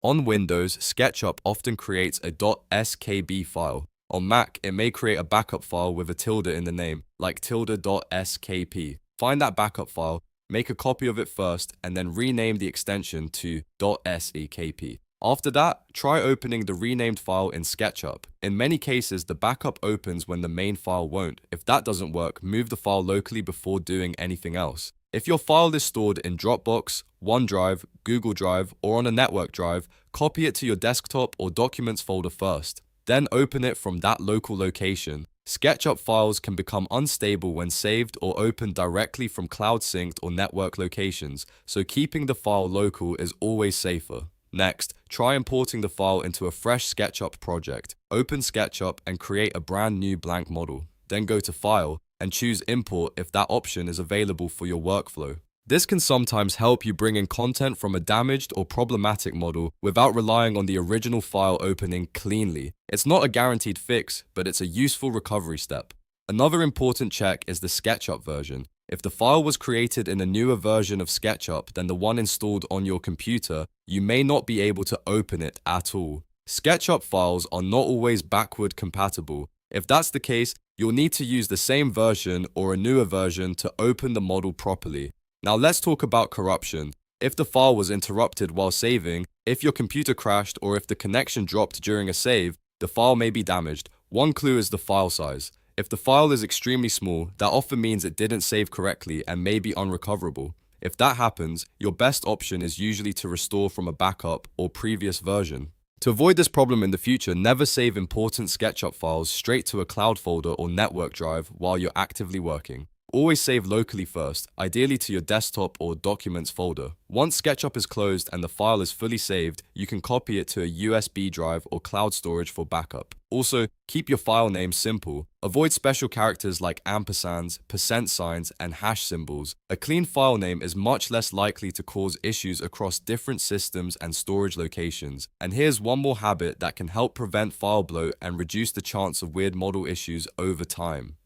On Windows, SketchUp often creates a .skb file. On Mac, it may create a backup file with a tilde in the name, like tilde.skp. Find that backup file, make a copy of it first, and then rename the extension to .sekp. After that, try opening the renamed file in SketchUp. In many cases, the backup opens when the main file won't. If that doesn't work, move the file locally before doing anything else. If your file is stored in Dropbox, OneDrive, Google Drive, or on a network drive, copy it to your desktop or documents folder first. Then open it from that local location. SketchUp files can become unstable when saved or opened directly from cloud-synced or network locations, so keeping the file local is always safer. Next, try importing the file into a fresh SketchUp project. Open SketchUp and create a brand new blank model. Then go to File and choose Import if that option is available for your workflow. This can sometimes help you bring in content from a damaged or problematic model without relying on the original file opening cleanly. It's not a guaranteed fix, but it's a useful recovery step. Another important check is the SketchUp version. If the file was created in a newer version of SketchUp than the one installed on your computer, you may not be able to open it at all. SketchUp files are not always backward compatible. If that's the case, you'll need to use the same version or a newer version to open the model properly. Now let's talk about corruption. If the file was interrupted while saving, if your computer crashed, or if the connection dropped during a save, the file may be damaged. One clue is the file size. If the file is extremely small, that often means it didn't save correctly and may be unrecoverable. If that happens, your best option is usually to restore from a backup or previous version. To avoid this problem in the future, never save important SketchUp files straight to a cloud folder or network drive while you're actively working. Always save locally first, ideally to your desktop or documents folder. Once SketchUp is closed and the file is fully saved, you can copy it to a USB drive or cloud storage for backup. Also, keep your file name simple. Avoid special characters like ampersands, %signs, and hash symbols. A clean file name is much less likely to cause issues across different systems and storage locations. And here's one more habit that can help prevent file bloat and reduce the chance of weird model issues over time.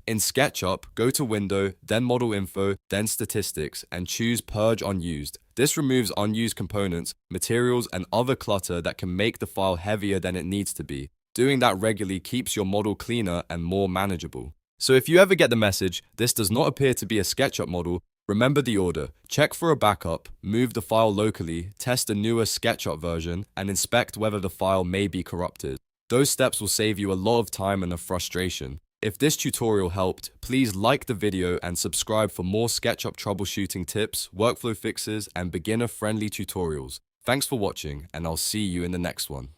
In SketchUp, go to Window, then Model Info, then Statistics, and choose Purge Unused. This removes unused components, materials, and other clutter that can make the file heavier than it needs to be. Doing that regularly keeps your model cleaner and more manageable. So if you ever get the message, this does not appear to be a SketchUp model, remember the order. Check for a backup, move the file locally, test a newer SketchUp version, and inspect whether the file may be corrupted. Those steps will save you a lot of time and of frustration. If this tutorial helped, please like the video and subscribe for more SketchUp troubleshooting tips, workflow fixes, and beginner-friendly tutorials. Thanks for watching, and I'll see you in the next one.